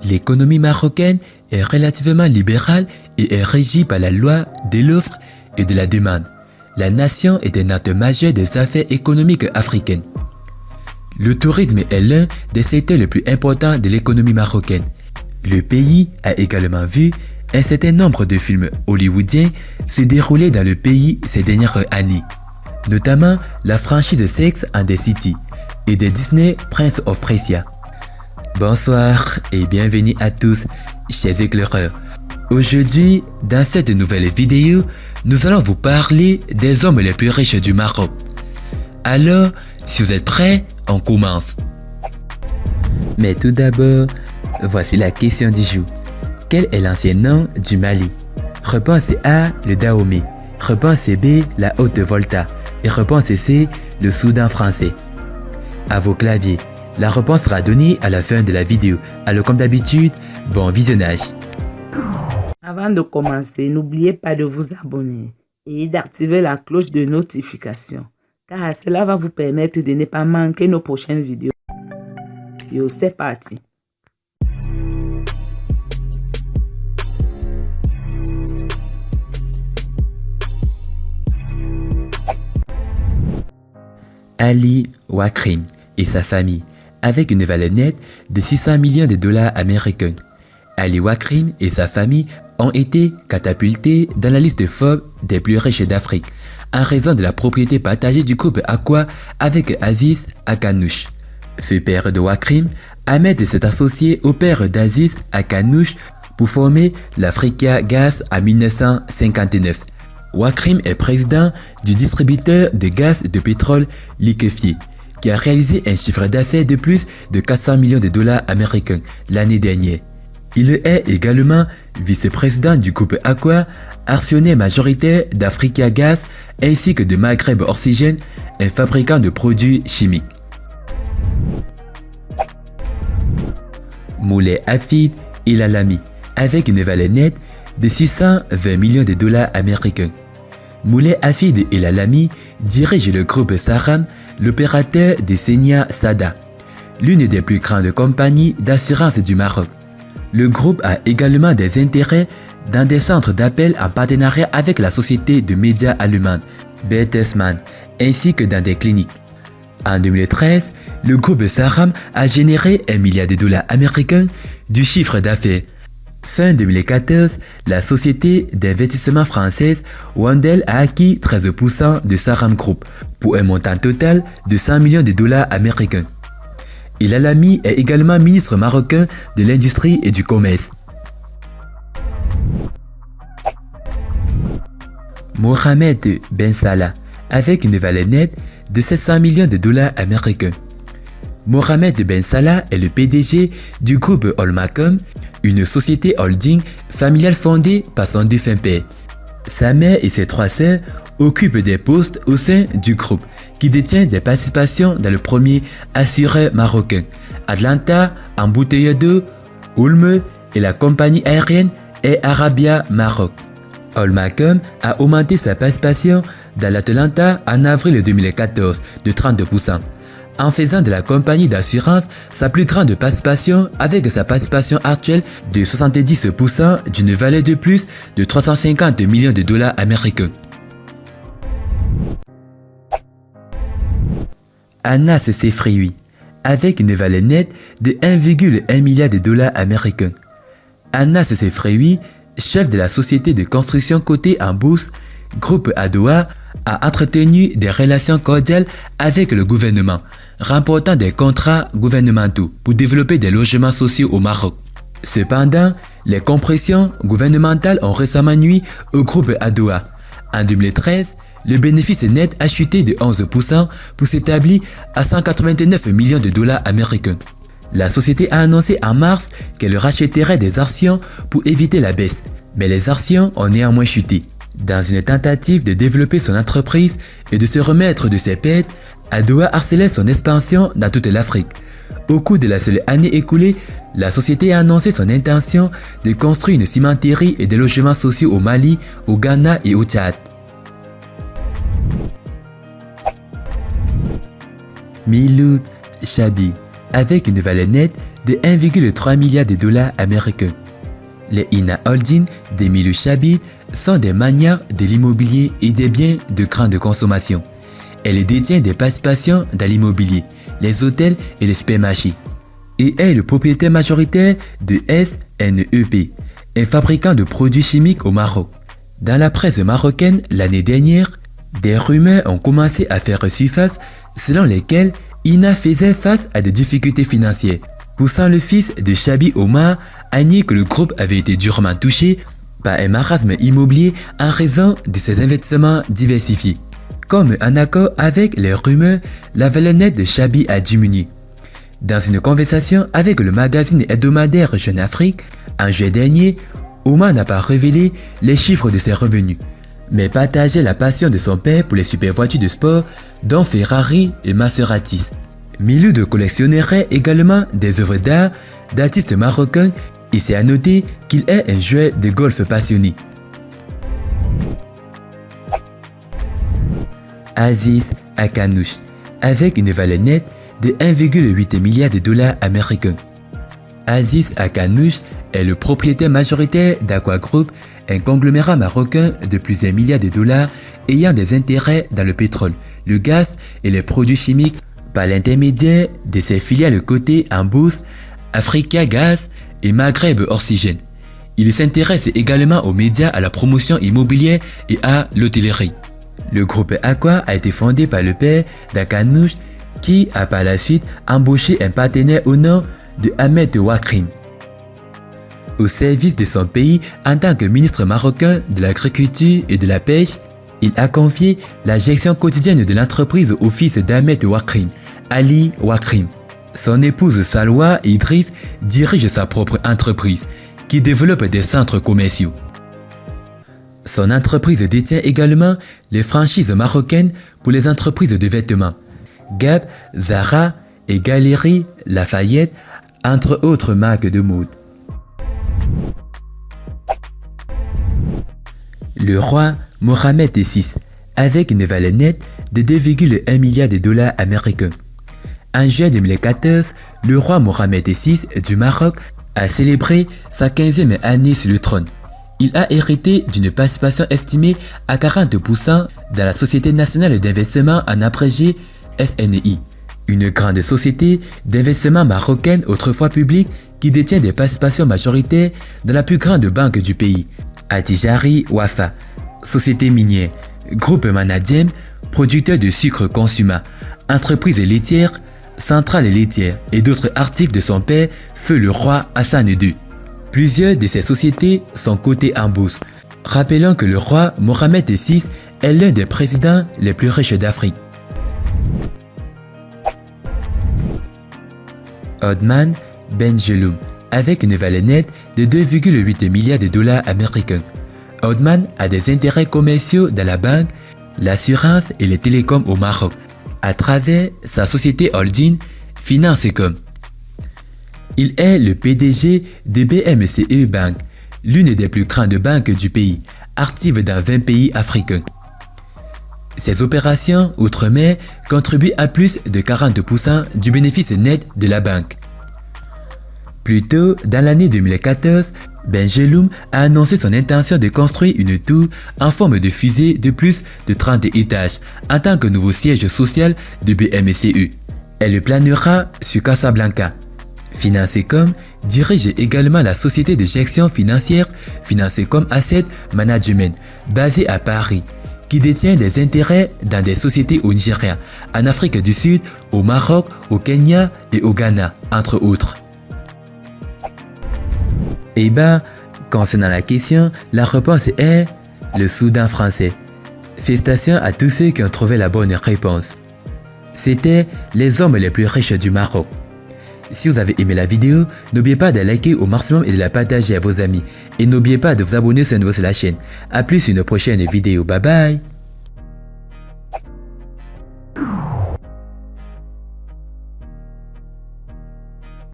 L'économie marocaine est relativement libérale et est régie par la loi de l'offre et de la demande. La nation est un acteur majeur des affaires économiques africaines. Le tourisme est l'un des secteurs les plus importants de l'économie marocaine. Le pays a également vu un certain nombre de films hollywoodiens se dérouler dans le pays ces dernières années, notamment la franchise Sex and the City et de Disney Prince of Persia. Bonsoir et bienvenue à tous, chers éclaireurs. Aujourd'hui, dans cette nouvelle vidéo, nous allons vous parler des hommes les plus riches du Maroc. Alors, si vous êtes prêts, on commence. Mais tout d'abord, voici la question du jour. Quel est l'ancien nom du Mali? Réponse A, le Dahomey. Réponse B, la Haute-Volta. Et réponse C, le Soudan français. À vos claviers. La réponse sera donnée à la fin de la vidéo. Alors comme d'habitude, bon visionnage. Avant de commencer, n'oubliez pas de vous abonner et d'activer la cloche de notification, car cela va vous permettre de ne pas manquer nos prochaines vidéos. C'est parti. Ali Wakrim et sa famille, avec une valeur nette de 600 millions de dollars américains. Ali Wakrim et sa famille ont été catapultés dans la liste de Forbes des plus riches d'Afrique en raison de la propriété partagée du groupe Aqua avec Aziz Akanouche. Ce père de Wakrim, Ahmed, s'est associé au père d'Aziz Akanouche pour former l'Africa Gas en 1959. Wakrim est président du distributeur de gaz de pétrole liquéfié, qui a réalisé un chiffre d'affaires de plus de 400 millions de dollars américains l'année dernière. Il est également vice-président du groupe Aqua, actionnaire majoritaire d'Africa Gas ainsi que de Maghreb Oxygène, un fabricant de produits chimiques. Moulay Hafid El Alami, avec une valeur nette de 620 millions de dollars américains. Moulay Hafid El Alami dirige le groupe Saram, l'opérateur de Senia Sada, l'une des plus grandes compagnies d'assurance du Maroc. Le groupe a également des intérêts dans des centres d'appel en partenariat avec la société de médias allemande Bertelsmann, ainsi que dans des cliniques. En 2013, le groupe Saram a généré 1 milliard de dollars américains du chiffre d'affaires. Fin 2014, la société d'investissement française Wendel a acquis 13% de Saram Group pour un montant total de 100 millions de dollars américains. El Alami est également ministre marocain de l'Industrie et du Commerce. Mohamed Ben Salah, avec une valeur nette de 700 millions de dollars américains. Mohamed Ben Salah est le PDG du groupe Olmacom, une société holding familiale fondée par son défunt père. Sa mère et ses 3 sœurs occupent des postes au sein du groupe, qui détient des participations dans le premier assureur marocain, Atlanta, Embouteilleur d'eau, Ulm et la compagnie aérienne Air Arabia Maroc. Olmacom a augmenté sa participation dans l'Atlanta en avril 2014 de 32%. En faisant de la compagnie d'assurance sa plus grande participation avec sa participation actuelle de 70% d'une valeur de plus de 350 millions de dollars américains. Anas Sefrioui, avec une valeur nette de 1,1 milliard de dollars américains. Anas Sefrioui, chef de la société de construction cotée en bourse, groupe Adoua, a entretenu des relations cordiales avec le gouvernement, remportant des contrats gouvernementaux pour développer des logements sociaux au Maroc. Cependant, les compressions gouvernementales ont récemment nui au groupe Adoua. En 2013, le bénéfice net a chuté de 11% pour s'établir à 189 millions de dollars américains. La société a annoncé en mars qu'elle rachèterait des actions pour éviter la baisse, mais les actions ont néanmoins chuté. Dans une tentative de développer son entreprise et de se remettre de ses pertes, Adoua accélère son expansion dans toute l'Afrique. Au cours de la seule année écoulée, la société a annoncé son intention de construire une cimenterie et des logements sociaux au Mali, au Ghana et au Tchad. Miloud Chabi, avec une valeur nette de 1,3 milliard de dollars américains. Les INA Holding d'Emilio Chabi sont des manières de l'immobilier et des biens de grande consommation. Elle détient des participations dans l'immobilier, les hôtels et les supermarchés. Et est le propriétaire majoritaire de SNEP, un fabricant de produits chimiques au Maroc. Dans la presse marocaine l'année dernière, des rumeurs ont commencé à faire surface selon lesquelles INA faisait face à des difficultés financières, poussant le fils de Chabi Omar à nier que le groupe avait été durement touché par un marasme immobilier en raison de ses investissements diversifiés. Comme en accord avec les rumeurs, la valeur nette de Chabi a diminué. Dans une conversation avec le magazine hebdomadaire Jeune Afrique, en juillet dernier, Omar n'a pas révélé les chiffres de ses revenus, mais partageait la passion de son père pour les supervoitures de sport, dont Ferrari et Maserati. Miloud collectionnerait également des œuvres d'art d'artistes marocains et c'est à noter qu'il est un joueur de golf passionné. Aziz Akanouch, avec une valeur nette de 1,8 milliard de dollars américains. Aziz Akanouch est le propriétaire majoritaire d'Aqua Group, un conglomérat marocain de plusieurs milliards de dollars ayant des intérêts dans le pétrole, le gaz et les produits chimiques par l'intermédiaire de ses filiales cotées en bourse, Africa Gaz et Maghreb Oxygène. Il s'intéresse également aux médias, à la promotion immobilière et à l'hôtellerie. Le groupe Aqua a été fondé par le père d'Akanouch qui a par la suite embauché un partenaire au nom de Ahmed Wakrim. Au service de son pays en tant que ministre marocain de l'agriculture et de la pêche, il a confié la gestion quotidienne de l'entreprise au fils d'Ahmed Wakrim, Ali Wakrim. Son épouse Salwa Idriss dirige sa propre entreprise qui développe des centres commerciaux. Son entreprise détient également les franchises marocaines pour les entreprises de vêtements, Gap, Zara et Galeries Lafayette, entre autres marques de mode. Le roi Mohamed VI, avec une valeur nette de 2,1 milliards de dollars américains. En juin 2014, le roi Mohamed VI du Maroc a célébré sa 15e année sur le trône. Il a hérité d'une participation estimée à 40% dans la Société nationale d'investissement en abrégé SNI, une grande société d'investissement marocaine autrefois publique qui détient des participations majoritaires dans la plus grande banque du pays, Attijari Wafa, société minière, groupe Manadiem, producteur de sucre Consuma, entreprise laitière, centrale laitière et d'autres actifs de son père, feu le roi Hassan II. Plusieurs de ces sociétés sont cotées en bourse. Rappelons que le roi Mohamed VI est l'un des présidents les plus riches d'Afrique. Othman Benjeloun, avec une valeur nette de 2,8 milliards de dollars américains. Othman a des intérêts commerciaux dans la banque, l'assurance et les télécoms au Maroc, à travers sa société holding Financecom. Il est le PDG de BMCE Bank, l'une des plus grandes banques du pays, active dans 20 pays africains. Ces opérations outre-mer contribuent à plus de 40% du bénéfice net de la banque. Plus tôt, dans l'année 2014, Benjeloun a annoncé son intention de construire une tour en forme de fusée de plus de 30 étages en tant que nouveau siège social de BMCE. Elle le planera sur Casablanca. Financecom dirige également la société de gestion financière Financecom Asset Management, basée à Paris, qui détient des intérêts dans des sociétés au Nigeria, en Afrique du Sud, au Maroc, au Kenya et au Ghana, entre autres. Eh bien, concernant la question, la réponse est le Soudan français. Félicitations à tous ceux qui ont trouvé la bonne réponse. C'était les hommes les plus riches du Maroc. Si vous avez aimé la vidéo, n'oubliez pas de liker au maximum et de la partager à vos amis. Et n'oubliez pas de vous abonner sur la chaîne. A plus sur une prochaine vidéo. Bye bye.